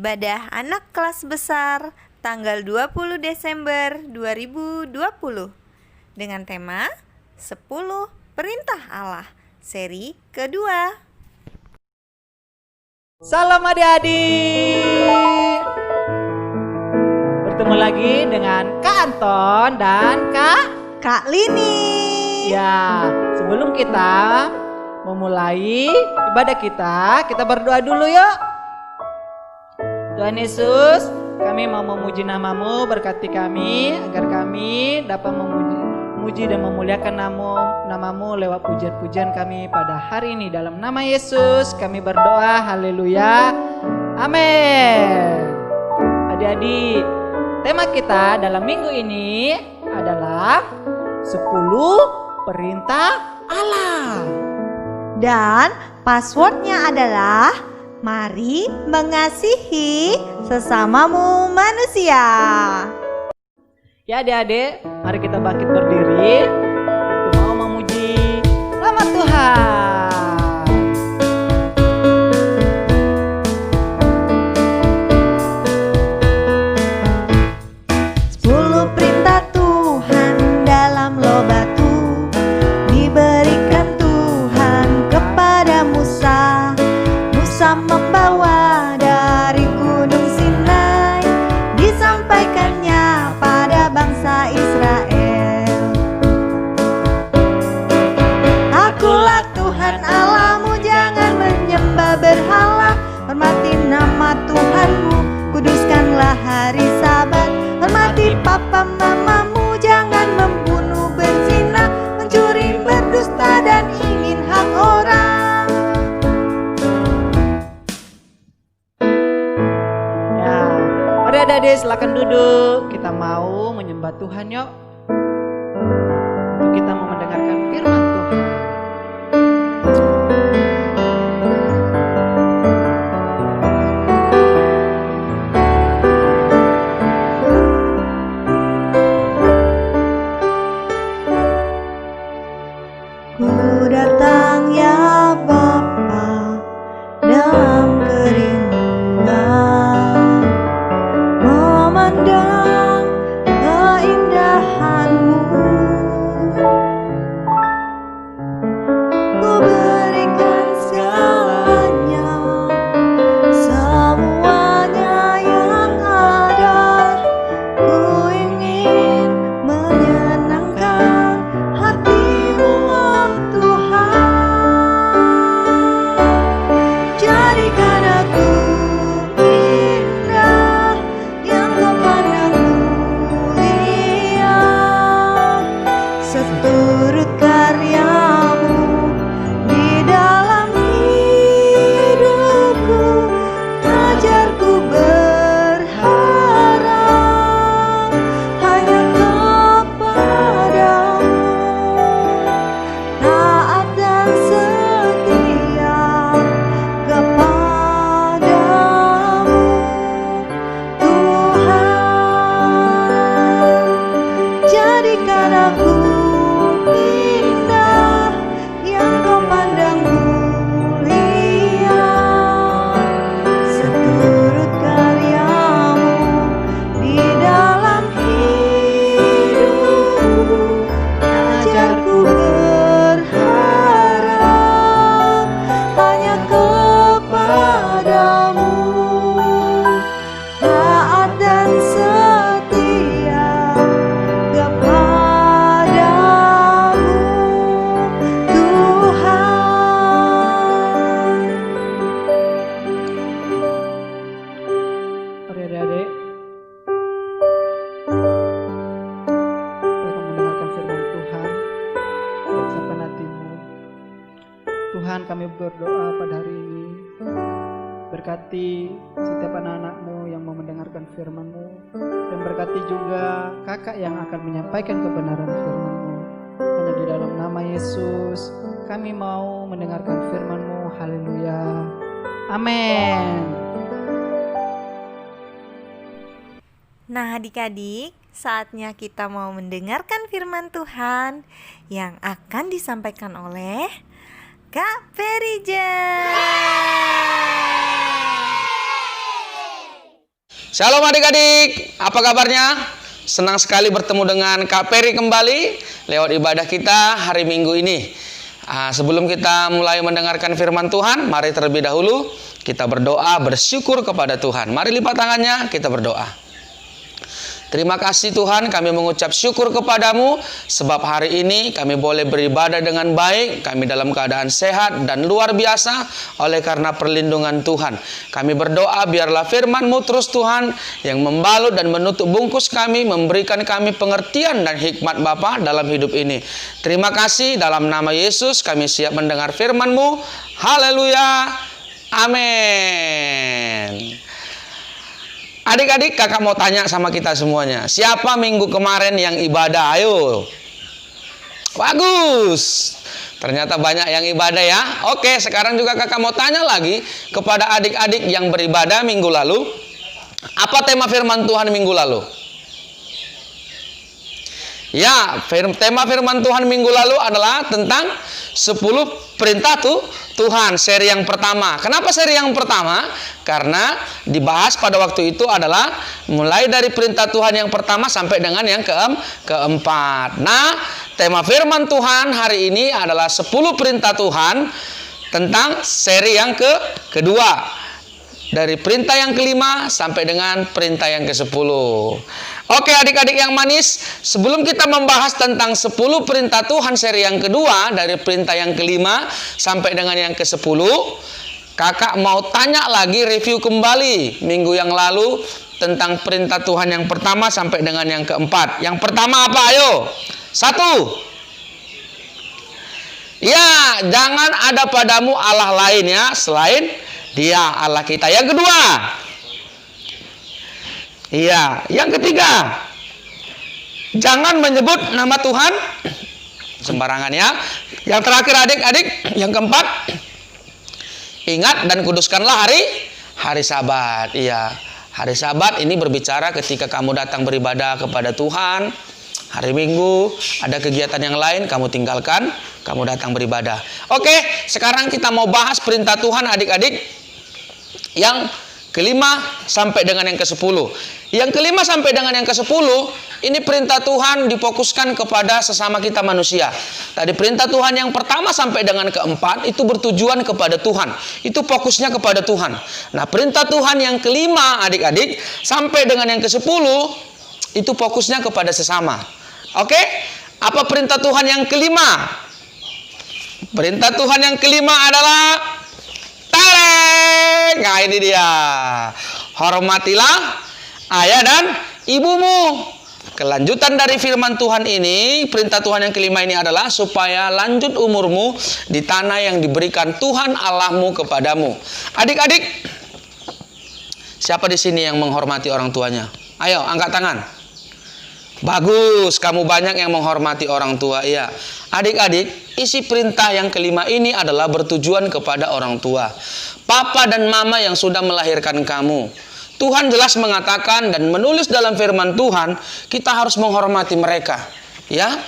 ibadah anak kelas besar tanggal 20 Desember 2020 dengan tema 10 Perintah Allah seri kedua. Salam adik-adik. Bertemu lagi dengan Kak Anton dan Kak Lini. Ya, sebelum kita memulai ibadah kita berdoa dulu yuk. Tuhan Yesus, kami mau memuji namamu, berkati kami agar kami dapat memuji dan memuliakan namamu lewat pujian-pujian kami pada hari ini. Dalam nama Yesus kami berdoa, haleluya, amin. Adik-adik, tema kita dalam minggu ini adalah 10 perintah Allah. Dan passwordnya adalah mari mengasihi sesamamu manusia. Ya adik-adik, mari kita bangkit berdiri untuk mau memuji nama Tuhan. 10 perintah Tuhan dalam loh batu diberikan Tuhan kepada Musa. Musa membawa dari gunung Sinai, disampaikannya pada bangsa Israel. Akulah Tuhan Allahmu, jangan menyembah berhala. Hormati nama Tuhanmu, kuduskanlah hari Sabat. Hormati papa mamamu, jangan membunuh, berzina, mencuri, berdusta, dan ingin hak orang. Ya, mari adik-adik silakan duduk. Kita mau menyembah Tuhan yuk. Untuk kita mau mendengarkan firman Tuhan. Ku datang ya Bapa dalam kerinduan, memandang keindahan-Mu. Ku berikan segalanya, semuanya yang ada. Ku ingin menyenangkan hati-Mu, oh Tuhan. Jadikan aku indah, yang Kau pandang mulia, seturut karya-Mu di dalam hidupku. Ajarku berharap hanya kepadamu, taat dan setia kepadamu, Tuhan. Jadikan aku indah, yang Kau pandang mulia, seturut karya-Mu di dalam hidupku. Ajarku berharap hanya kepadamu, taat dan setia kepadamu, Tuhan. Mari adik-adik, kita akan mendengarkan firman Tuhan. Siapkan hatimu. Tuhan, kami berdoa pada hari ini, berkati setiap anak-anak-Mu yang mau mendengarkan firman-Mu, dan berkati juga kakak yang akan menyampaikan kebenaran firman-Mu. Hanya di dalam nama Yesus kami mau mendengarkan firman-Mu. Haleluya, amin. Nah adik-adik, saatnya kita mau mendengarkan firman Tuhan yang akan disampaikan oleh Kak Perija. Shalom adik-adik, apa kabarnya? Senang sekali bertemu dengan Kak Peri kembali lewat ibadah kita hari Minggu ini. Sebelum kita mulai mendengarkan firman Tuhan, mari terlebih dahulu kita berdoa bersyukur kepada Tuhan. Mari lipat tangannya, kita berdoa. Terima kasih Tuhan, kami mengucap syukur kepadamu sebab hari ini kami boleh beribadah dengan baik, kami dalam keadaan sehat dan luar biasa oleh karena perlindungan Tuhan. Kami berdoa biarlah firman-Mu terus Tuhan yang membalut dan menutup bungkus kami, memberikan kami pengertian dan hikmat Bapa dalam hidup ini. Terima kasih, dalam nama Yesus kami siap mendengar firman-Mu. Haleluya, amin. Adik-adik, kakak mau tanya sama kita semuanya. Siapa minggu kemarin yang ibadah? Ayo. Bagus. Ternyata banyak yang ibadah ya. Oke, sekarang juga kakak mau tanya lagi kepada adik-adik yang beribadah minggu lalu. Apa tema firman Tuhan minggu lalu? Ya, tema firman Tuhan minggu lalu adalah tentang 10 perintah Tuhan, seri yang pertama. Kenapa seri yang pertama? Karena dibahas pada waktu itu adalah mulai dari perintah Tuhan yang pertama sampai dengan yang keempat. Nah, tema firman Tuhan hari ini adalah 10 perintah Tuhan tentang seri yang kedua. Dari perintah yang kelima sampai dengan perintah yang ke-10. Oke adik-adik yang manis, sebelum kita membahas tentang 10 perintah Tuhan seri yang kedua, dari perintah yang kelima sampai dengan yang ke-10, kakak mau tanya lagi, review kembali minggu yang lalu tentang perintah Tuhan yang pertama sampai dengan yang keempat. Yang pertama apa? Ayo. 1. Ya, jangan ada padamu Allah lain ya selain Dia Allah kita. Yang kedua, iya. Yang ketiga, jangan menyebut nama Tuhan sembarangan ya. Yang terakhir adik-adik, yang keempat, ingat dan kuduskanlah hari Sabat. Iya, hari Sabat ini berbicara ketika kamu datang beribadah kepada Tuhan. Hari Minggu ada kegiatan yang lain, kamu tinggalkan, kamu datang beribadah. Oke, sekarang kita mau bahas perintah Tuhan adik-adik yang kelima sampai dengan yang ke-10. Yang kelima sampai dengan yang ke-10, ini perintah Tuhan difokuskan kepada sesama kita manusia. Tadi perintah Tuhan yang pertama sampai dengan keempat itu bertujuan kepada Tuhan. Itu fokusnya kepada Tuhan. Nah, perintah Tuhan yang kelima adik-adik sampai dengan yang ke-10 itu fokusnya kepada sesama. Oke? Apa perintah Tuhan yang kelima? Perintah Tuhan yang kelima adalah nah ini dia. Hormatilah ayah dan ibumu. Kelanjutan dari firman Tuhan ini, perintah Tuhan yang kelima ini adalah supaya lanjut umurmu di tanah yang diberikan Tuhan Allahmu kepadamu. Adik-adik, siapa di sini yang menghormati orang tuanya? Ayo, angkat tangan. Bagus, kamu banyak yang menghormati orang tua. Iya. Adik-adik, isi perintah yang kelima ini adalah bertujuan kepada orang tua. Papa dan mama yang sudah melahirkan kamu. Tuhan jelas mengatakan dan menulis dalam firman Tuhan, kita harus menghormati mereka. Ya.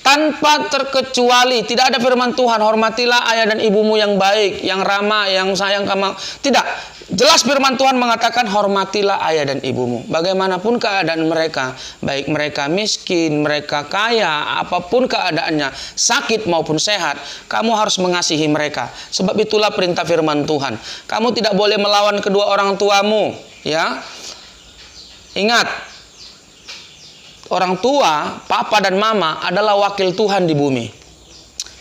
Tanpa terkecuali, tidak ada firman Tuhan, hormatilah ayah dan ibumu yang baik, yang ramah, yang sayang kamu. Tidak. Jelas firman Tuhan mengatakan hormatilah ayah dan ibumu. Bagaimanapun keadaan mereka, baik mereka miskin, mereka kaya, apapun keadaannya, sakit maupun sehat, kamu harus mengasihi mereka. Sebab itulah perintah firman Tuhan. Kamu tidak boleh melawan kedua orang tuamu, ya. Ingat, orang tua, papa dan mama adalah wakil Tuhan di bumi.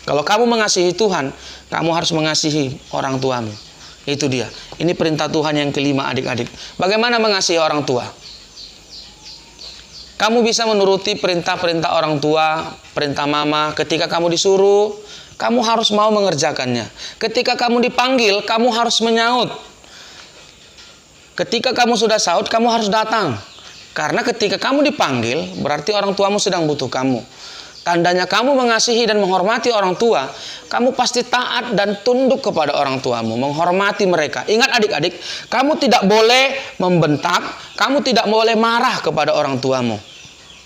Kalau kamu mengasihi Tuhan, kamu harus mengasihi orang tuamu. Itu dia. Ini perintah Tuhan yang kelima adik-adik. Bagaimana mengasihi orang tua? Kamu bisa menuruti perintah-perintah orang tua, perintah mama. Ketika kamu disuruh, kamu harus mau mengerjakannya. Ketika kamu dipanggil, kamu harus menyaut. Ketika kamu sudah saut, kamu harus datang. Karena ketika kamu dipanggil, berarti orang tuamu sedang butuh kamu. Tandanya kamu mengasihi dan menghormati orang tua, kamu pasti taat dan tunduk kepada orang tuamu, menghormati mereka. Ingat adik-adik, kamu tidak boleh membentak, kamu tidak boleh marah kepada orang tuamu.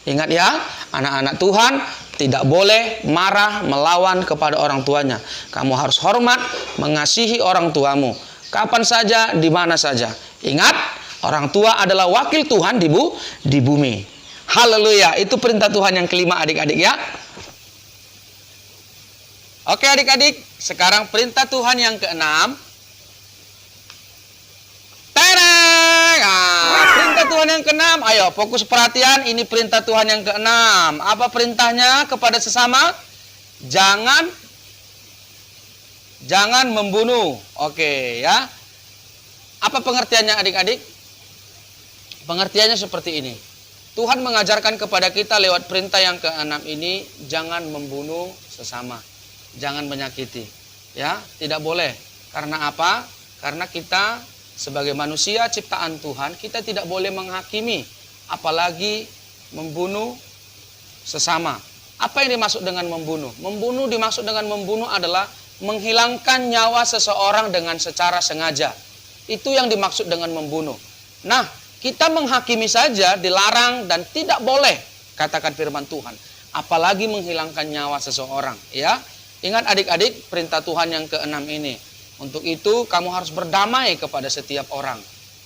Ingat ya, anak-anak Tuhan tidak boleh marah, melawan kepada orang tuanya. Kamu harus hormat, mengasihi orang tuamu. Kapan saja, di mana saja. Ingat, Orang tua adalah wakil Tuhan di bumi. Haleluya. Itu perintah Tuhan yang kelima adik-adik ya. Oke adik-adik, sekarang perintah Tuhan yang keenam. Perintah Tuhan yang keenam. Ayo fokus perhatian, ini perintah Tuhan yang keenam. Apa perintahnya kepada sesama? Jangan membunuh. Oke ya. Apa pengertiannya adik-adik? Pengertiannya seperti ini. Tuhan mengajarkan kepada kita lewat perintah yang keenam ini, jangan membunuh sesama. Jangan menyakiti. Ya, tidak boleh. Karena apa? Karena kita sebagai manusia ciptaan Tuhan, kita tidak boleh menghakimi, apalagi membunuh sesama. Apa yang dimaksud dengan membunuh? Dimaksud dengan membunuh adalah menghilangkan nyawa seseorang dengan secara sengaja. Itu yang dimaksud dengan membunuh. Nah, kita menghakimi saja dilarang dan tidak boleh, katakan firman Tuhan. Apalagi menghilangkan nyawa seseorang, ya. Ingat adik-adik, perintah Tuhan yang keenam ini. Untuk itu kamu harus berdamai kepada setiap orang.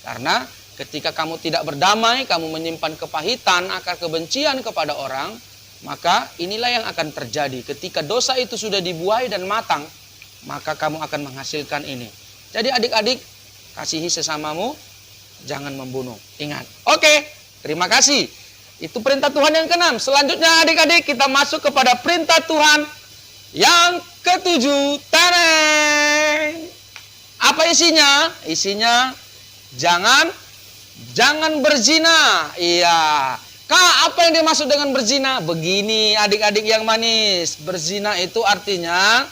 Karena ketika kamu tidak berdamai, kamu menyimpan kepahitan, akar kebencian kepada orang, maka inilah yang akan terjadi. Ketika dosa itu sudah dibuai dan matang, maka kamu akan menghasilkan ini. Jadi adik-adik, kasihi sesamamu, jangan membunuh. Ingat. Oke, terima kasih. Itu perintah Tuhan yang keenam. Selanjutnya adik-adik, kita masuk kepada perintah Tuhan yang ketujuh. Tareng. Apa isinya? Isinya jangan berzina. Iya. Kak, apa yang dimaksud dengan berzina? Begini adik-adik yang manis. Berzina itu artinya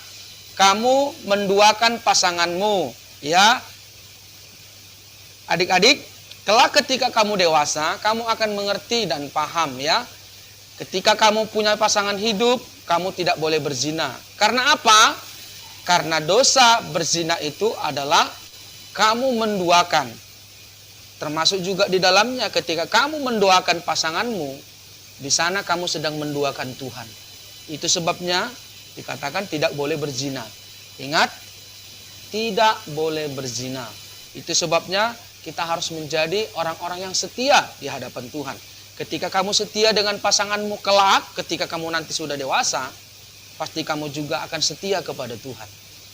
kamu menduakan pasanganmu, ya. Adik-adik, kelak ketika kamu dewasa, kamu akan mengerti dan paham, ya. Ketika kamu punya pasangan hidup, kamu tidak boleh berzina. Karena apa? Karena dosa berzina itu adalah kamu menduakan. Termasuk juga di dalamnya ketika kamu mendoakan pasanganmu, di sana kamu sedang menduakan Tuhan. Itu sebabnya dikatakan tidak boleh berzina. Ingat, tidak boleh berzina. Itu sebabnya kita harus menjadi orang-orang yang setia di hadapan Tuhan. Ketika kamu setia dengan pasanganmu kelak, ketika kamu nanti sudah dewasa, pasti kamu juga akan setia kepada Tuhan.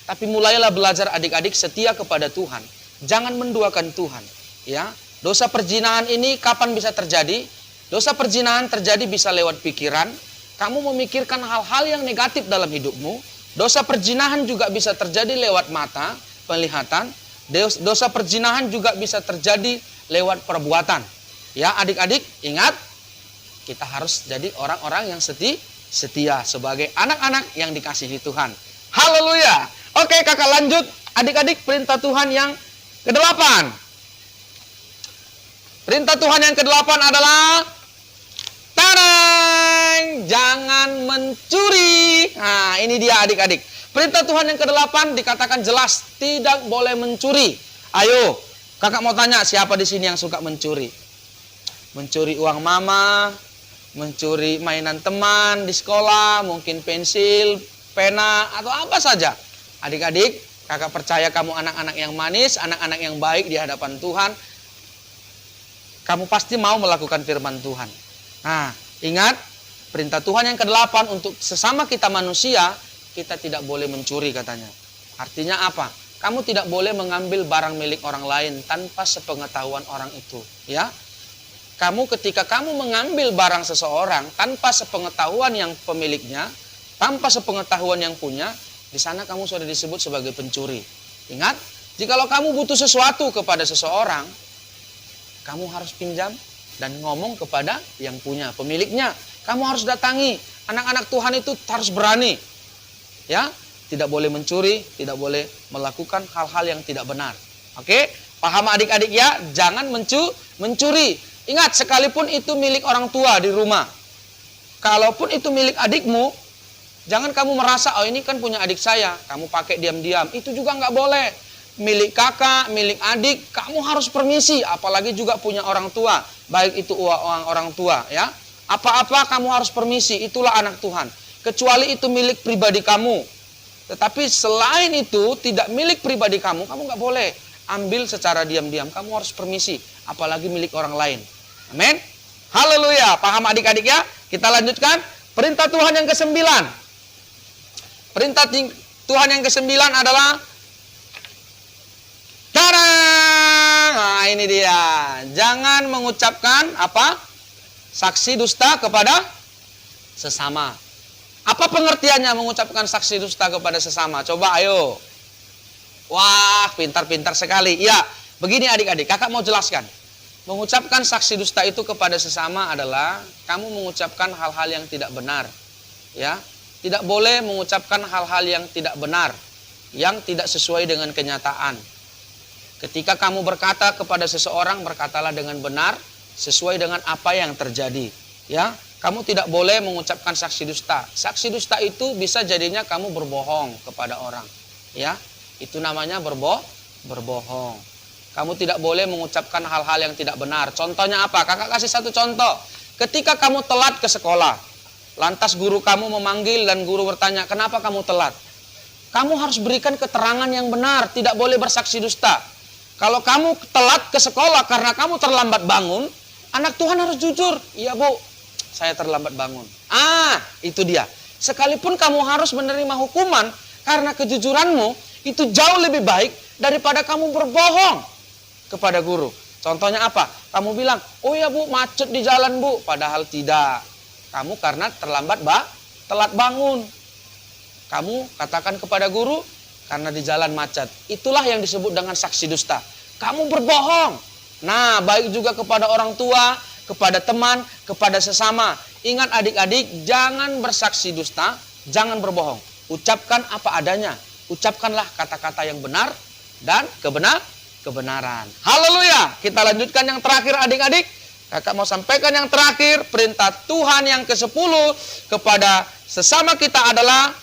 Tapi mulailah belajar adik-adik setia kepada Tuhan. Jangan menduakan Tuhan. Ya, dosa perzinahan ini kapan bisa terjadi? Dosa perzinahan terjadi bisa lewat pikiran. Kamu memikirkan hal-hal yang negatif dalam hidupmu. Dosa perzinahan juga bisa terjadi lewat mata, penglihatan. Dosa perzinahan juga bisa terjadi lewat perbuatan. Ya, adik-adik, ingat, kita harus jadi orang-orang yang setia sebagai anak-anak yang dikasihi Tuhan. Haleluya. Oke, kakak lanjut. Adik-adik, perintah Tuhan yang ke-8. Perintah Tuhan yang ke-8 adalah tarang, jangan mencuri. Nah, ini dia adik-adik. Perintah Tuhan yang ke-8 dikatakan jelas, tidak boleh mencuri. Ayo, kakak mau tanya, siapa di sini yang suka mencuri? Mencuri uang mama, mencuri mainan teman di sekolah, mungkin pensil, pena, atau apa saja. Adik-adik, kakak percaya kamu anak-anak yang manis, anak-anak yang baik di hadapan Tuhan. Kamu pasti mau melakukan firman Tuhan. Nah, ingat, perintah Tuhan yang ke-8 untuk sesama kita manusia, kita tidak boleh mencuri katanya. Artinya apa? Kamu tidak boleh mengambil barang milik orang lain tanpa sepengetahuan orang itu. Ya, kamu ketika kamu mengambil barang seseorang tanpa sepengetahuan yang pemiliknya, tanpa sepengetahuan yang punya, di sana kamu sudah disebut sebagai pencuri. Ingat, jikalau kamu butuh sesuatu kepada seseorang, kamu harus pinjam dan ngomong kepada yang punya, pemiliknya. Kamu harus datangi. Anak-anak Tuhan itu harus berani. Ya, tidak boleh mencuri, tidak boleh melakukan hal-hal yang tidak benar. Oke, paham adik-adik ya? Jangan mencuri. Ingat, sekalipun itu milik orang tua di rumah, kalaupun itu milik adikmu, jangan kamu merasa, oh ini kan punya adik saya, kamu pakai diam-diam. Itu juga nggak boleh. Milik kakak, milik adik, kamu harus permisi. Apalagi juga punya orang tua, baik itu uang orang tua. Ya, apa-apa kamu harus permisi. Itulah anak Tuhan. Kecuali itu milik pribadi kamu. Tetapi selain itu tidak milik pribadi kamu nggak boleh. ambil secara diam-diam. Kamu harus permisi, apalagi milik orang lain. Amin. Haleluya. Paham adik-adik ya? Kita lanjutkan. Perintah Tuhan yang ke-9. Perintah Tuhan yang ke-9 adalah tarang. Nah, ini dia. Jangan mengucapkan apa? Saksi dusta kepada sesama. Apa pengertiannya mengucapkan saksi dusta kepada sesama? Coba ayo. Wah, pintar-pintar sekali. Ya, begini adik-adik, kakak mau jelaskan. Mengucapkan saksi dusta itu kepada sesama adalah kamu mengucapkan hal-hal yang tidak benar. Ya, tidak boleh mengucapkan hal-hal yang tidak benar, yang tidak sesuai dengan kenyataan. Ketika kamu berkata kepada seseorang, berkatalah dengan benar, sesuai dengan apa yang terjadi. Ya, kamu tidak boleh mengucapkan saksi dusta. Saksi dusta itu bisa jadinya kamu berbohong kepada orang. Ya, itu namanya berbohong. Kamu tidak boleh mengucapkan hal-hal yang tidak benar. Contohnya apa? Kakak kasih satu contoh. Ketika kamu telat ke sekolah, lantas guru kamu memanggil dan guru bertanya, kenapa kamu telat? Kamu harus berikan keterangan yang benar, tidak boleh bersaksi dusta. Kalau kamu telat ke sekolah karena kamu terlambat bangun, anak Tuhan harus jujur. Iya bu, saya terlambat bangun. Itu dia. Sekalipun kamu harus menerima hukuman karena kejujuranmu, itu jauh lebih baik daripada kamu berbohong kepada guru. Contohnya apa? Kamu bilang, oh ya bu, macet di jalan bu. Padahal tidak. Kamu karena telat bangun. Kamu katakan kepada guru, karena di jalan macet. Itulah yang disebut dengan saksi dusta. Kamu berbohong. Nah, baik juga kepada orang tua, kepada teman, kepada sesama. Ingat adik-adik, jangan bersaksi dusta, jangan berbohong. Ucapkan apa adanya. Ucapkanlah kata-kata yang benar dan kebenaran. Haleluya. Kita lanjutkan yang terakhir adik-adik. Kakak mau sampaikan yang terakhir. Perintah Tuhan yang ke-10 kepada sesama kita adalah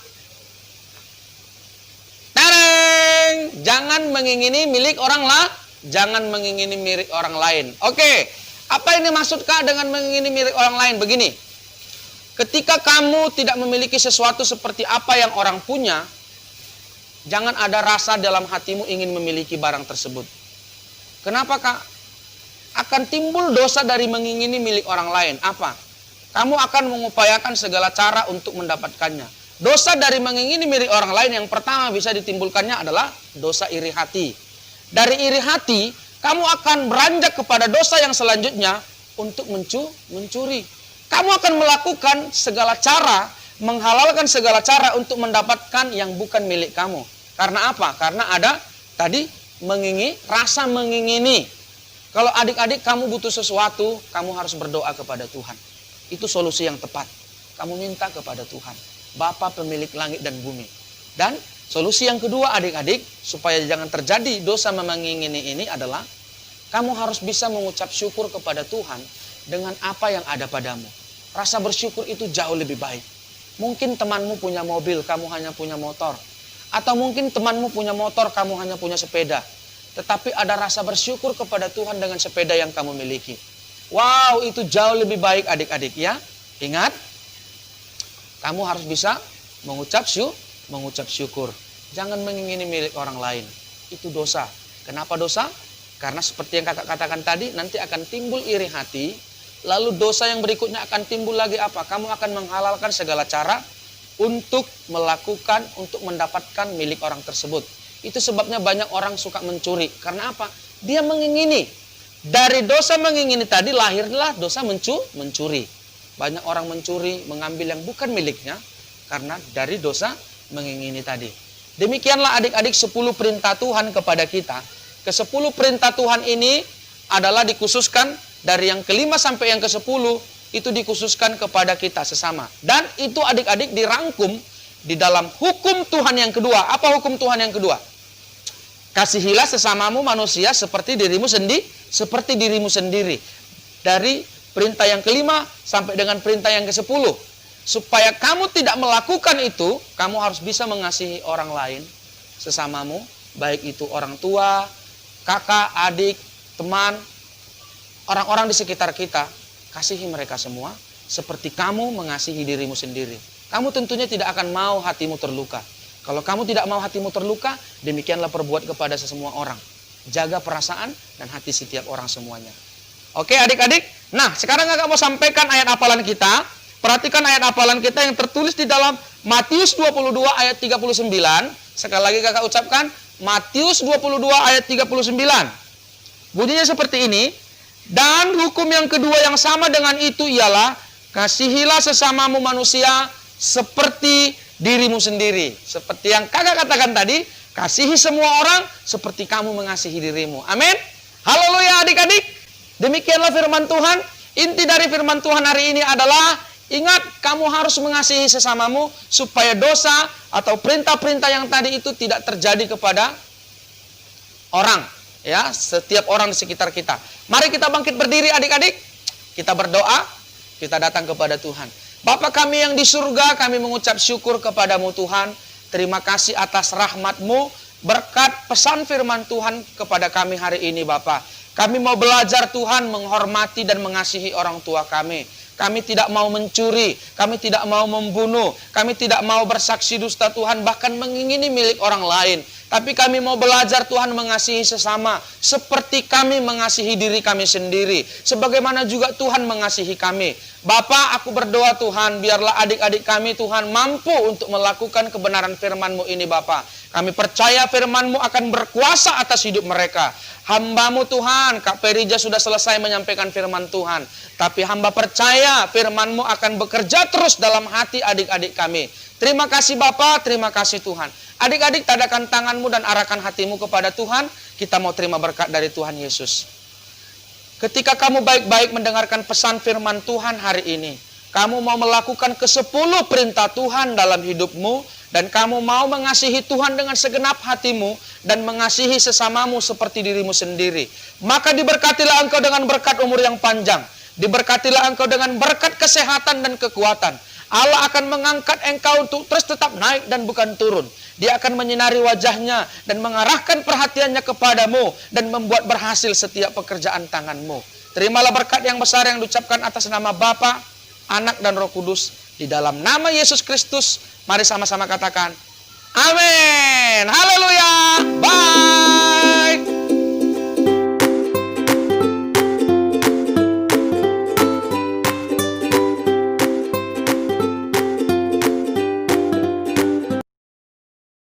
jangan mengingini milik orang lain. Jangan mengingini milik orang lain. Oke. Apa ini maksudkah dengan mengingini milik orang lain? Begini. Ketika kamu tidak memiliki sesuatu seperti apa yang orang punya, jangan ada rasa dalam hatimu ingin memiliki barang tersebut. Kenapa kak? Akan timbul dosa dari mengingini milik orang lain. Apa? Kamu akan mengupayakan segala cara untuk mendapatkannya. Dosa dari mengingini milik orang lain yang pertama bisa ditimbulkannya adalah dosa iri hati. Dari iri hati, kamu akan beranjak kepada dosa yang selanjutnya untuk mencuri. Kamu akan melakukan segala cara, menghalalkan segala cara untuk mendapatkan yang bukan milik kamu. Karena apa? Karena ada tadi rasa mengingini. Kalau adik-adik kamu butuh sesuatu, kamu harus berdoa kepada Tuhan. Itu solusi yang tepat. Kamu minta kepada Tuhan, Bapa pemilik langit dan bumi. Dan solusi yang kedua adik-adik, supaya jangan terjadi dosa mengingini ini adalah, kamu harus bisa mengucap syukur kepada Tuhan dengan apa yang ada padamu. Rasa bersyukur itu jauh lebih baik. Mungkin temanmu punya mobil, kamu hanya punya motor. Atau mungkin temanmu punya motor, kamu hanya punya sepeda. Tetapi ada rasa bersyukur kepada Tuhan dengan sepeda yang kamu miliki. Wow, itu jauh lebih baik adik-adik ya. Ingat, kamu harus bisa mengucap syukur. Jangan mengingini milik orang lain. Itu dosa. Kenapa dosa? Karena seperti yang kakak katakan tadi, nanti akan timbul iri hati. Lalu dosa yang berikutnya akan timbul lagi apa? Kamu akan menghalalkan segala cara untuk mendapatkan milik orang tersebut. Itu sebabnya banyak orang suka mencuri. Karena apa? Dia mengingini. Dari dosa mengingini tadi lahirlah dosa mencuri. Banyak orang mencuri, mengambil yang bukan miliknya karena dari dosa mengingini tadi. Demikianlah adik-adik 10 perintah Tuhan kepada kita. Ke-10 perintah Tuhan ini adalah dikhususkan dari yang ke-5 sampai yang ke-10 itu dikhususkan kepada kita sesama. Dan itu adik-adik dirangkum di dalam hukum Tuhan yang kedua. Apa hukum Tuhan yang kedua? Kasihilah sesamamu manusia seperti dirimu sendiri. Dari perintah yang ke-5 sampai dengan perintah yang ke-10. Supaya kamu tidak melakukan itu, kamu harus bisa mengasihi orang lain sesamamu, baik itu orang tua, kakak, adik, teman, orang-orang di sekitar kita. Kasihi mereka semua seperti kamu mengasihi dirimu sendiri. Kamu tentunya tidak akan mau hatimu terluka. Kalau kamu tidak mau hatimu terluka, demikianlah perbuat kepada semua orang. jaga perasaan dan hati setiap orang semuanya. Oke adik-adik, nah sekarang kakak mau sampaikan ayat hafalan kita. Perhatikan ayat hafalan kita yang tertulis di dalam Matius 22 ayat 39. Sekali lagi kakak ucapkan, Matius 22 ayat 39. Bunyinya seperti ini. Dan hukum yang kedua yang sama dengan itu ialah, kasihilah sesamamu manusia seperti dirimu sendiri. Seperti yang kakak katakan tadi, kasihi semua orang seperti kamu mengasihi dirimu. Amin. Haleluya adik-adik. Demikianlah firman Tuhan. Inti dari firman Tuhan hari ini adalah, ingat kamu harus mengasihi sesamamu supaya dosa atau perintah-perintah yang tadi itu tidak terjadi kepada orang. Ya, setiap orang di sekitar kita. Mari kita bangkit berdiri adik-adik. Kita berdoa, kita datang kepada Tuhan. Bapa kami yang di surga, kami mengucap syukur kepadamu Tuhan. Terima kasih atas rahmat-Mu, berkat pesan firman Tuhan kepada kami hari ini Bapa. Kami mau belajar Tuhan menghormati dan mengasihi orang tua kami. Kami tidak mau mencuri, kami tidak mau membunuh, kami tidak mau bersaksi dusta Tuhan, bahkan mengingini milik orang lain. Tapi kami mau belajar Tuhan mengasihi sesama, seperti kami mengasihi diri kami sendiri. Sebagaimana juga Tuhan mengasihi kami. Bapa, aku berdoa Tuhan, biarlah adik-adik kami Tuhan mampu untuk melakukan kebenaran firman-Mu ini Bapa. Kami percaya firman-Mu akan berkuasa atas hidup mereka. Hamba-Mu Tuhan, Kak Perija sudah selesai menyampaikan firman Tuhan. Tapi hamba percaya firman-Mu akan bekerja terus dalam hati adik-adik kami. Terima kasih Bapa, terima kasih Tuhan. Adik-adik, tadakan tanganmu dan arahkan hatimu kepada Tuhan. Kita mau terima berkat dari Tuhan Yesus. Ketika kamu baik-baik mendengarkan pesan firman Tuhan hari ini, kamu mau melakukan ke-10 perintah Tuhan dalam hidupmu, dan kamu mau mengasihi Tuhan dengan segenap hatimu, dan mengasihi sesamamu seperti dirimu sendiri, maka diberkatilah engkau dengan berkat umur yang panjang. Diberkatilah engkau dengan berkat kesehatan dan kekuatan. Allah akan mengangkat engkau untuk terus tetap naik dan bukan turun. Dia akan menyinari wajahnya dan mengarahkan perhatiannya kepadamu dan membuat berhasil setiap pekerjaan tanganmu. Terimalah berkat yang besar yang diucapkan atas nama Bapa, Anak dan Roh Kudus. Di dalam nama Yesus Kristus, mari sama-sama katakan, amin. Haleluya. Bye.